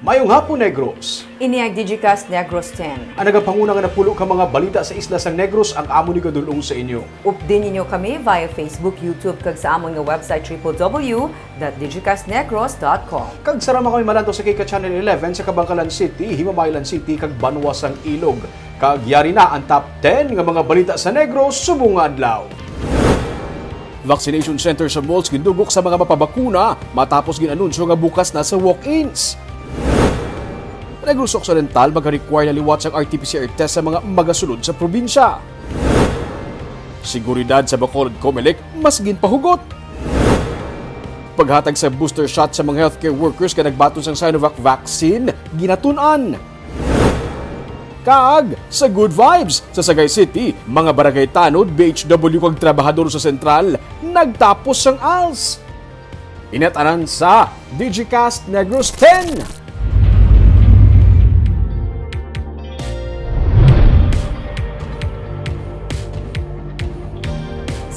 Mayong hapon, Negros. Iniag Digicast Negros X. Ang nagapanguna nga napulo ka mga balita sa isla sang Negros ang amo ni kadulong sa inyo. Updin ninyo kami via Facebook, YouTube, kag sa amon nga website www.digicastnegros.com. Kag sarama kami malanto sa Kika Channel 11 sa Kabangkalan City, Himamaylan City, kag Banwasang Ilog. Kag yari na ang top 10 nga mga balita sa Negros subong nga adlaw. Vaccination center sa malls gindugok sa mga mapabakuna matapos ginanunsyo nga bukas na sa walk-ins. Negros Occidental mag-require na liwat ang RT-PCR test sa mga magasulod sa probinsya. Seguridad sa Bacolod Comelec mas ginpahugot. Paghatag sa booster shot sa mga healthcare workers ka nagbaton sang Sinovac vaccine, ginatun-an. Kag sa Good Vibes sa Sagay City, mga barangay tanod, BHW kag trabahador sa sentral, nagtapos sang ALS. Inatanan sa Digicast Negros X.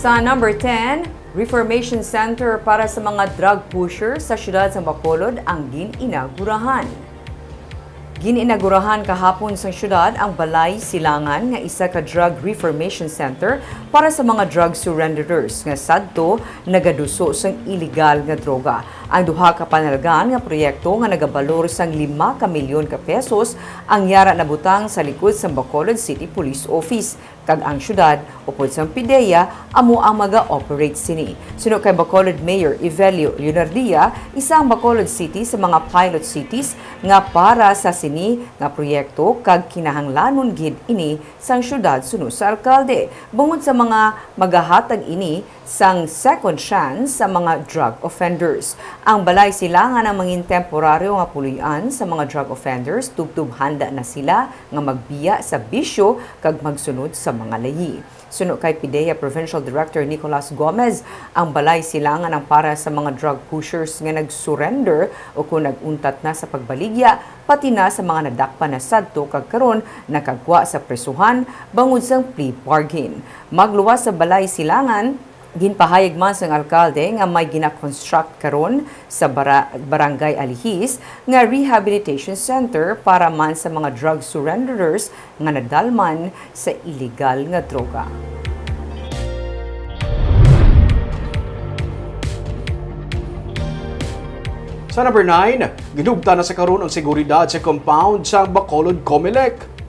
Sa number 10, Reformation Center para sa mga drug pusher sa siyudad sa Bacolod ang gininagurahan. Gininagurahan kahapon sa siyudad ang Balay Silangan nga isa ka drug reformation center para sa mga drug surrenderers nga sadto nagaduso sang illegal nga droga. Ang duha ka panalgan nga proyekto nga nagabalor sang 5 ka milyon ka pesos ang yara nabutang sa likod sa Bacolod City Police Office. Kag ang syudad upod sa PIDEA amo ang maga-operate sini. Suno kay Bacolod Mayor Evelio Leonardia, isang Bacolod City sa mga pilot cities nga para sa sini nga proyekto kag kinahanglanon gid ini sang syudad suno sa alkalde. Bungod sa mga magahatag ini sang second chance sa mga drug offenders. Ang balay silangan ang mangin temporaryo nga pulian sa mga drug offenders tubtub handa na sila nga magbiya sa bisyo kag magsunod sa mga layi. Suno kay PIDEA Provincial Director Nicolas Gomez, ang balay silangan ang para sa mga drug pushers nga nag-surrender o kung nag-untat na sa pagbaligya, pati na sa mga nadakpa na sadto kag karon nakagwa sa presuhan bangod sang plea bargain. Magluwas sa balay silangan, ginpahayag man sang alkalde nga may gina-construct karon sa Barangay Alihis nga rehabilitation center para man sa mga drug surrenderers nga nadalman sa illegal nga droga. Sa number 9, ginugta na sa karon ang seguridad sa compound sa Bacolod Comelec.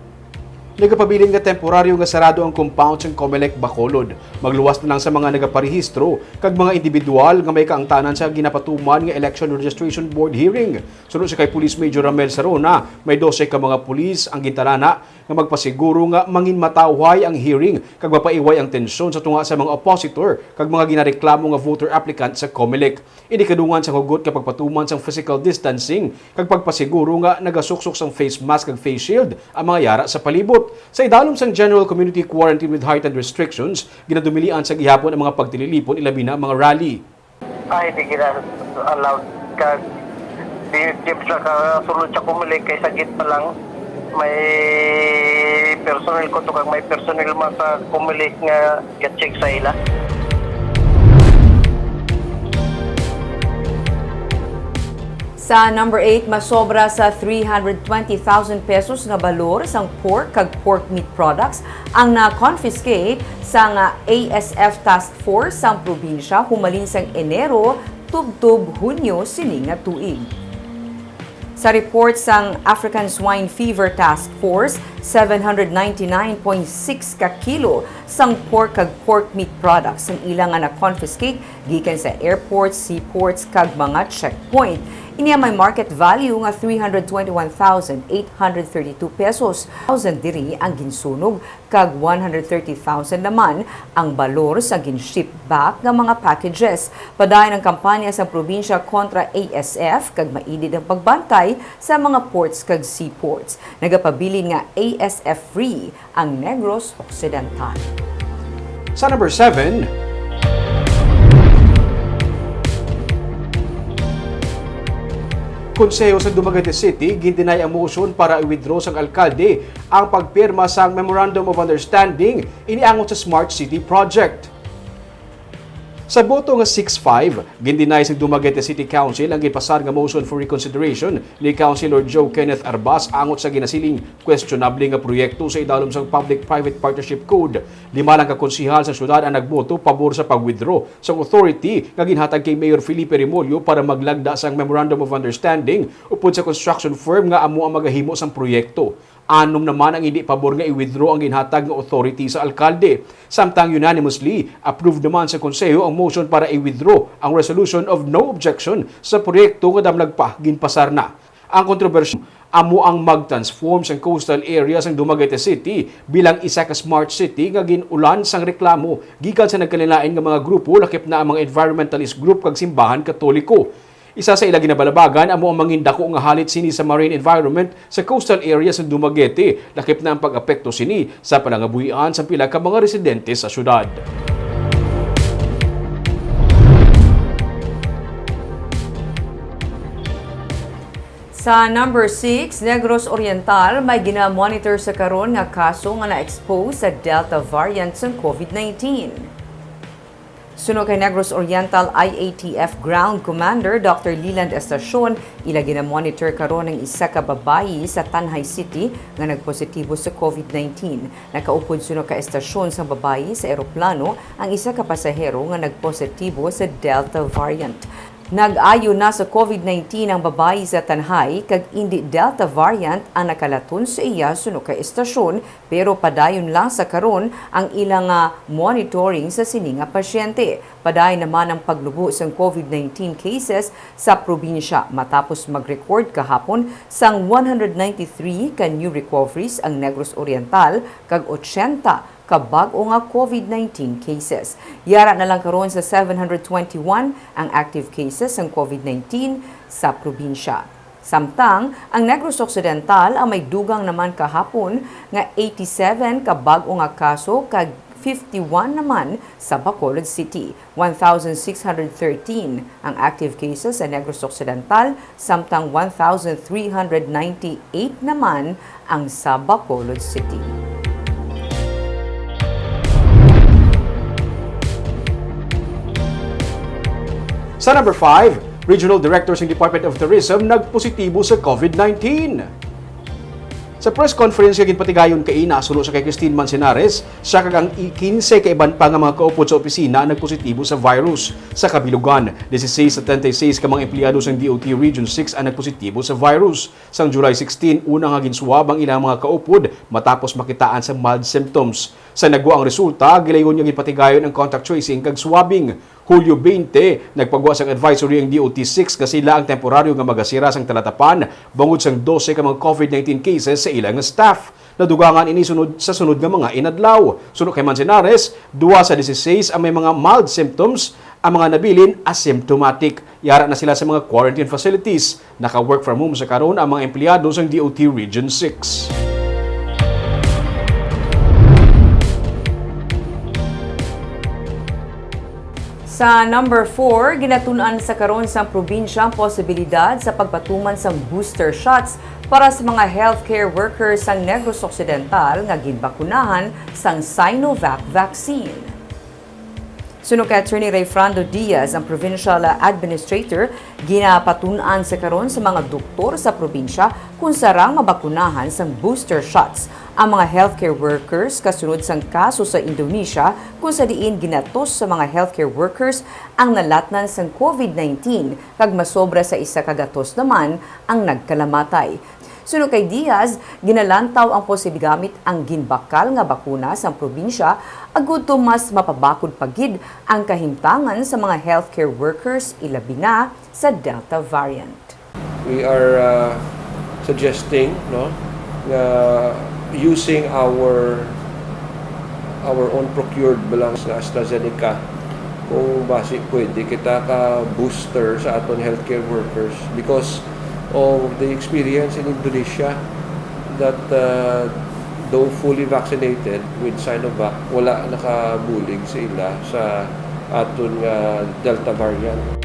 Nagapabilin nga temporaryo nga sarado ang compound sa Comelec Bacolod. Magluwas na lang sa mga nagaparehistro kag mga individual nga may kaangtanan sa ginapatuman nga Election Registration Board hearing. Sunod sa kay Police Major Ramel Sarona, may 12 ka mga pulis ang gintalana nga magpasiguro nga mangin matawhay ang hearing kag mapaiway ang tensyon sa tunga sa mga oppositor kag mga ginareklamo nga voter applicant sa Comelec. Ini kadungan sa hugot kapag patuman sang physical distancing kag pagpasiguro nga nagasuksok sang face mask kag face shield ang mga yara sa palibot. Sa idalom sang General Community Quarantine with heightened restrictions, ginadumilian sa gihapon ang mga pagtililipon ilabi na mga rally. Ay, di kita allowed ka. Di sa kasulod sa Comelec kay sagit pa lang. May personnel ko to kag may personnel man sa Comelec nga check sa ila. Sa number 8, masobra sa 320,000 pesos nga balor sang pork kag pork meat products ang na-confiscate sang ASF Task Force sang probinsya humalin sang Enero tubtub Hunyo sini nga tuig. Sa report sang African Swine Fever Task Force, 799.6 ka kilo sang pork kag pork meat products ang ilang nga na-confiscate gikan sa airports, seaports kag mga checkpoint. Iniya may market value nga 321,832 pesos. 1,000 diri ang ginsunog kag 130,000 naman ang balor sa ginship back nga mga packages. Padayon ang kampanya sa probinsya kontra ASF kag maidid ang pagbantay sa mga ports kag seaports. Nagapabilin nga ASF free ang Negros Occidental. Sa number 7, Konseho sa Dumaguete City gintinay ang motion para i-withdraw sang alkalde ang pagpirma sang Memorandum of Understanding iniangot sa Smart City Project. Sa boto nga 6-5, gindinay sa Dumaguete City Council ang gipasar nga motion for reconsideration ni Councilor Joe Kenneth Arbas angot sa ginasiling questionable nga proyekto sa idalom sa Public-Private Partnership Code. 5 lang ka konsihal sa syudad ang nagboto pabor sa pag-withdraw sa authority nga ginhatag kay Mayor Felipe Remolyo para maglagda sa Memorandum of Understanding upod sa construction firm nga amo ang magahimo sang proyekto. 6 naman ang hindi pabor nga i-withdraw ang ginhatag ng authority sa alkalde. Samtang unanimously, approved naman sa konseho ang motion para i-withdraw ang resolution of no objection sa proyekto nga damlag pa ginpasar na. Ang kontrobersya amo ang mag-transform sa coastal areas ng Dumaguete City bilang isa ka smart city nga ginulan sang reklamo gikan sa nagkalilain nga mga grupo lakip na ang mga environmentalist group kag simbahan katoliko. Isa sa ilang ginabalabagan amo ang mangindako nga halit sini sa marine environment sa coastal areas ng Dumaguete, lakip na ang pag-apekto sini sa palangabuhian sa pila ka mga residente sa syudad. Sa number 6, Negros Oriental, may gina-monitor sa karon nga kaso nga na-expose sa Delta variant ng COVID-19. Suno kay Negros Oriental IATF Ground Commander Dr. Leland Estacion, ila gina-monitor karon ng isa ka babayi sa Tanhay City nga nagpositibo sa COVID-19. Nakaupod suno ka estasyon sa babayi sa eroplano ang isa ka pasahero nga nagpositibo sa Delta variant. Nag-ayo na sa COVID-19 ang babayi sa Tanhay kag indi Delta variant ang nakalaton sa iya suno ka estasyon pero padayon lang sa karon ang ilang monitoring sa sininga pasyente. Padayon naman ang paglubo sa COVID-19 cases sa probinsya matapos mag-record kahapon sang 193 ka new recoveries ang Negros Oriental kag 80 kabag-o nga COVID-19 cases. Yara na lang karon sa 721 ang active cases ng COVID-19 sa probinsya. Samtang, ang Negros Occidental ang may dugang naman kahapon nga 87 kabag-o nga kaso kag 51 naman sa Bacolod City. 1,613 ang active cases sa Negros Occidental, samtang 1,398 naman ang sa Bacolod City. Sa number 5, Regional Directors ng Department of Tourism nagpositibo sa COVID-19. Sa press conference nga ginpatigayon kay nasulo sa kay Christine Manzanares, siya kag ang 15 ka iban pa nga mga kaupod sa opisina nagpositibo sa virus. Sa kabilugan, 16 sa 36 ka mga empleyado sa DOT Region 6 ang nagpositibo sa virus. Sang July 16, una nga ginsuwab ang ilang mga kaupod matapos makitaan sa mild symptoms. Sa nagwa ang resulta, gilayon nga ginpatigayon ang contact tracing kag swabbing. Hulyo 20, nagpagawa sang advisory ang DOT6 kasi sila ang temporaryo nga magasira sang talatapan bangod sang 12 ka mga COVID-19 cases sa ilang staff. Nadugangan ini sa sunod nga mga inadlaw. Sunod kay Manzanares, 2 sa 16 ang may mga mild symptoms, ang mga nabilin asymptomatic. Yara na sila sa mga quarantine facilities. Naka-work from home sa karon ang mga empleyado sang DOT Region 6. Sa number 4, ginatunan sa karon sa probinsya ang posibilidad sa pagpatuman sa booster shots para sa mga healthcare workers sa Negros Occidental nga ginbakunahan sang Sinovac vaccine. Suno kay Attorney Rayfrando Diaz, ang Provincial Administrator, ginapatunan sa karon sa mga doktor sa probinsya kung sarang mabakunahan sa booster shots ang mga healthcare workers kasunod sang kaso sa Indonesia kung sa diin ginatos sa mga healthcare workers ang nalatnan sang COVID-19 kag masobra sa isa kagatos naman ang nagkalamatay. Suno kay Diaz, ginalantaw ang posibilidad gamit ang ginbakal nga bakuna sa probinsya agud to mas mapabakod pagid ang kahimtangan sa mga healthcare workers ilabi na sa Delta variant. We are suggesting using our own procured balang sa AstraZeneca kung basi pwede kita ka booster sa aton healthcare workers because of the experience in Indonesia that though fully vaccinated with Sinovac, wala nakabulig sila sa aton Delta variant.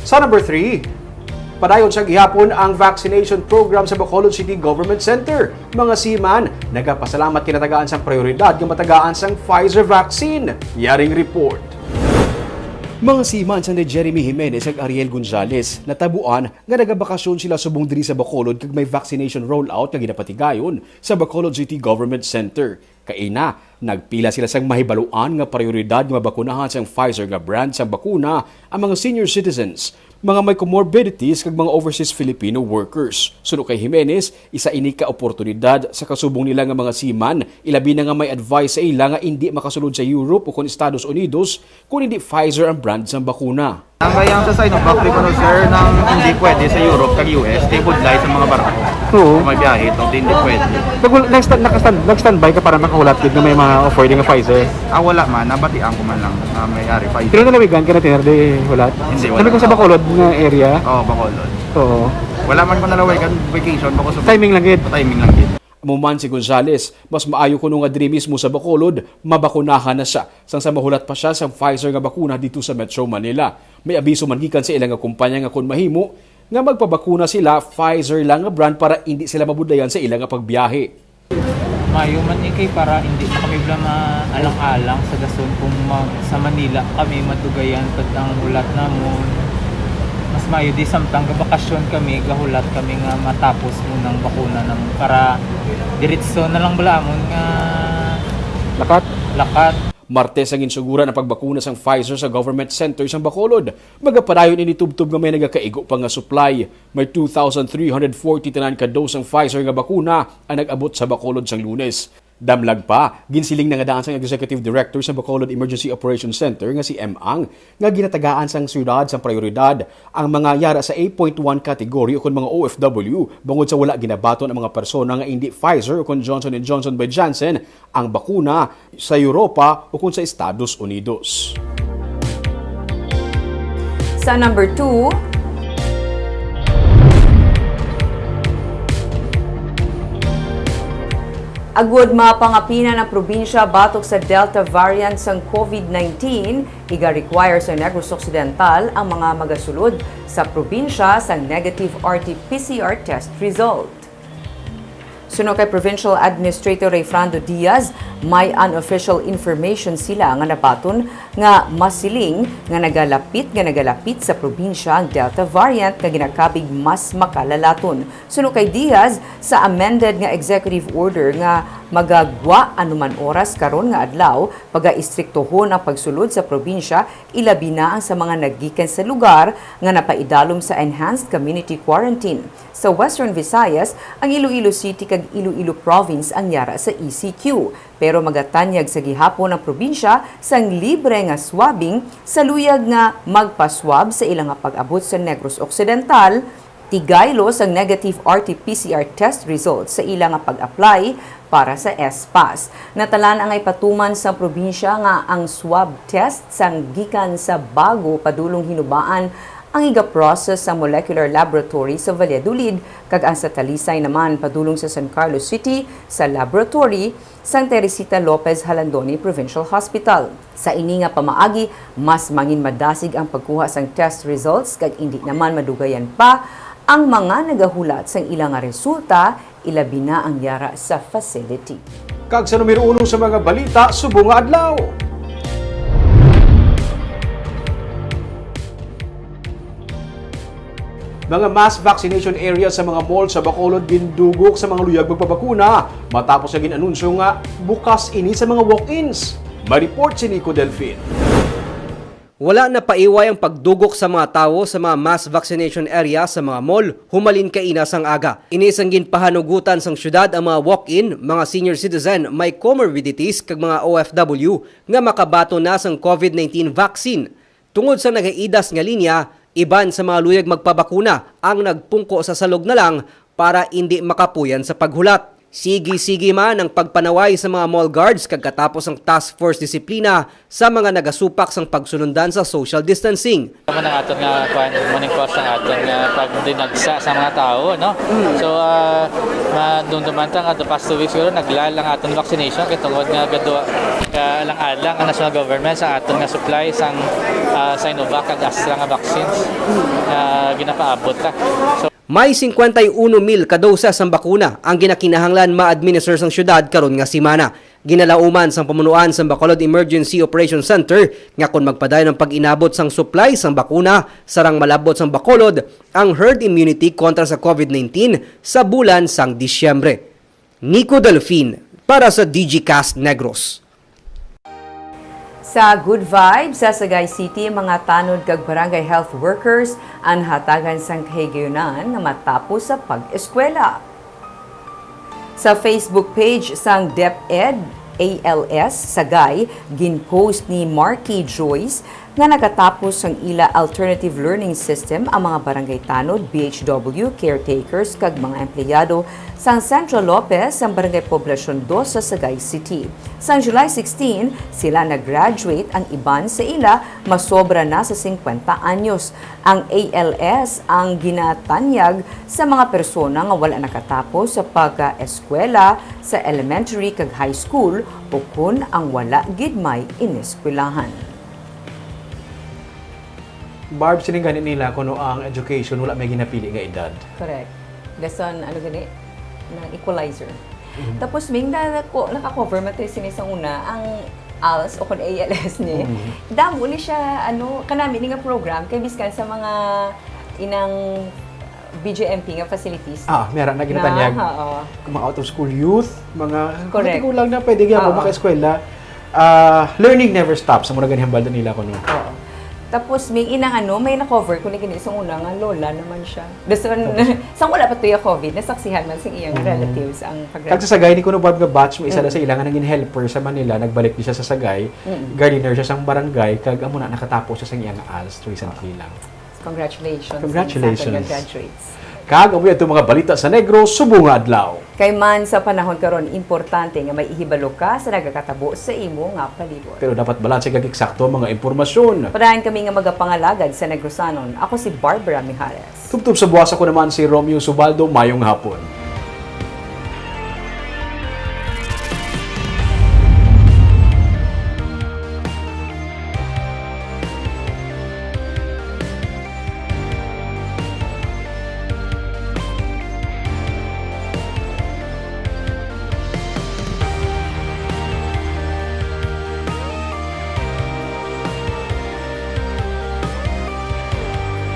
Sa number 3, Padayon sa gihapon ang vaccination program sa Bacolod City Government Center. Mga seaman, nagapasalamat kinatagaan sang prioridad ng matagaan sang Pfizer vaccine. Yaring report. Mga seaman sa ni Jeremy Jimenez ag Ariel Gonzalez natabuan nga nagabakasyon sila subong diri sa Bacolod kag may vaccination rollout nga ginapatigayon sa Bacolod City Government Center. Kaina, nagpila sila sang mahibaluan nga prioridad nga mabakunahan sang Pfizer nga brand sang bakuna ang mga senior citizens, mga may comorbidities kag mga overseas Filipino workers. Suno kay Jimenez, isa ini ka oportunidad sa kasubong nila nga mga seaman, ilabi na nga may advice sa ila nga hindi makasulod sa Europe o kon Estados Unidos kung hindi Pfizer ang brand sang bakuna. Ang kayang sa sign of back recono sir nang hindi pwede sa Europe kag US, kay budlay sa mga barko. Oo. May biyahe ito, hindi pwede. Nag-standby ka para makahulat gid nga may mga offer nga Pfizer. Wala man, nabatian ko man lang na may ari pa. Pero nalawigan ka na tinarde hulat. Hindi, wala. Sabi ko sa Bacolod nga area. Oo, Bacolod. Oo. Wala man ko nalawigan vacation bako sa Timing lang gid. timing lang gid. Muman si Gonzales, mas maayo ko nga diri mismo sa Bacolod, mabakunahan na siya. Sang sa mahulat pa siya sa Pfizer nga bakuna dito sa Metro Manila. May abiso man gikan sa ilang nga kumpanya nga kun mahimo nga magpabakuna sila Pfizer lang nga brand para hindi sila mabudayan sa ilang nga pagbiyahe. Mayo man kay para hindi na kami bla maalang-alang sa dason kung sa Manila kami matugayan pag ang hulat namon. Mas mayo di samtang bakasyon kami gahulat kami nga matapos munang bakuna nam para diretso na lang bala amon nga lakat. Martes ang insuguran ang pagbakuna sang Pfizer sa government center sang Bacolod. Magapadayon ini tubtub nga may nagakaigo pa nga supply. May 2,340 tanan ka dose ang Pfizer nga bakuna ang nag-abot sa Bacolod sang Lunes. Damlag pa, ginsiling na nga daan sang Executive Director sa Bacolod Emergency Operations Center nga si M. Ang nga ginatagaan sang syudad sang prioridad ang mga yara sa 8.1 category o kun mga OFW bangod sa wala ginabaton ang mga persona nga hindi Pfizer o kun Johnson & Johnson by Janssen ang bakuna sa Europa o kun sa Estados Unidos. Sa number 2, agud mapangapina ng probinsya batok sa Delta variant sang COVID-19, iga-require sa Negros Occidental ang mga magasulod sa probinsya sang negative RT-PCR test result. Suno kay Provincial Administrator Rayfrando Diaz, may unofficial information sila nga nabaton nga masiling nga nagalapit sa probinsya ang Delta variant nga ginakabig mas makalalaton. Suno kay Diaz, sa amended nga executive order nga magagwa anuman oras karon nga adlaw paga-istriktohon ang pagsulod sa probinsya, ilabi na ang sa mga naggikan sa lugar nga napaidalom sa enhanced community quarantine. Sa Western Visayas, ang Iloilo City kag Iloilo Province ang yara sa ECQ. Pero magatanyag sa gihapon ng probinsya sang libre nga swabbing sa luyag nga magpaswab sa ilang nga pag-abot sa Negros Occidental, tigaylo sang negative RT-PCR test results sa ilang nga pag-apply para sa SPAS. Natalan ang ipatuman sa probinsya nga ang swab test sang gikan sa bago padulong hinubaan ang iga-process sa molecular laboratory sa Valladolid kag ang sa Talisay naman padulong sa San Carlos City sa laboratory sang Teresita Lopez Halandoni Provincial Hospital. Sa ini nga pamaagi, mas mangin madasig ang pagkuha sang test results kag hindi naman madugayan pa ang mga nagahulat sang ilang nga resulta, ilabi na ang yara sa facility. Kag sa numero 1 sa mga balita, subong nga adlaw. Mga mass vaccination area sa mga mall sa Bacolod gindugok sa mga luyag magpabakuna matapos ang ginanunsyo nga bukas ini sa mga walk-ins. Ma-report si Nico Delfin. Wala na paiway ang pagdugok sa mga tao sa mga mass vaccination area sa mga mall, humalin kaina sang aga. Inisang ginpahanugutan sang syudad ang mga walk-in, mga senior citizen may comorbidities kag mga OFW nga makabato na sang COVID-19 vaccine. Tungod sa nagaidas nga linya, iban sa mga luyag magpabakuna ang nagpungko sa salog na lang para hindi makapuyan sa paghulat. Sige-sige man ang pagpanaway sa mga mall guards kagkatapos ang task force disiplina sa mga nagasupak sang pagsunundan sa social distancing. Naman ang aton nga morning course ang aton nga pagdinagsa sa mga tao, no? So madumduman ta nga the past 2 weeks siguro naglalang aton vaccination kay tungod nga gadwa ka alang-alang ang national government sa aton nga supply sang Sinovac kag Astra nga vaccines ginapaabot ta. So May 51,000 kadosas ang bakuna ang ginakinahanglan ma-administer sang syudad karon nga semana. Ginalauman sang pamunuan sang Bacolod Emergency Operation Center nga kon magpadayon ng pag-inabot sang supply sang bakuna sarang malabot sang Bacolod ang herd immunity kontra sa COVID-19 sa bulan sang Disyembre. Nico Delfin para sa Digicast Negros. Sa Good Vibes sa Sagay City, mga tanod kag barangay health workers ang hatagan sang kahigayunan nga matapos sa pag-eskwela. Sa Facebook page sang DepEd ALS Sagay, ginpost ni Marky Joyce nga nakatapos ang ila alternative learning system ang mga barangay tanod, BHW, caretakers kag mga empleyado sang Central Lopez ang barangay Poblasyon 2 sa Sagay City. Sang July 16, sila nag-graduate ang iban sa ila masobra na sa 50 anyos. Ang ALS ang ginatanyag sa mga persona nga wala nakatapos sa pag-eskwela sa elementary kag high school o kun ang wala gidmay ineskwelahan. Barb, siningganin nila kung ang education wala may ginapili nga edad. Correct. Lesson, ano gani? Ng equalizer. Tapos, may naka-cover matay sinisang una, ang ALS o kung ALS ni. Damo ni siya, kanami ni nga program, kay biskan sa mga inang BJMP nga facilities. Meron na ginatanyag. Mga out-of-school youth, mga kulang na pwede nga po maka-eskwela. Learning never stops. Sa muna ganyan balda nila ko. Oo. Tapos may may na-cover kung naging isang una nga lola naman siya. Sang wala pa tuya COVID, nasaksihan man sing iyang relatives ang pag-graduate. Kag sa Sagay, ni kuno Bob nga batch mo isa na sa ilang naging helper sa Manila, nagbalik di siya sa Sagay, gardener siya sang barangay, kag amo na nakatapos siya sa iyang ALS recently lang. Congratulations. Congratulations. Sa graduates. Kag amoy ato mga balita sa Negros subong nga adlaw. Kay man sa panahon karon importante nga may ihibalo ka sa nagakatabo sa imo nga palibot. Pero dapat balanse kag eksakto ang mga impormasyon. Padayon kami nga magapangalagad sa Negrosanon. Ako si Barbara Mijares. Tubtub sa buwasa ko naman si Romeo Subaldo, mayong hapon.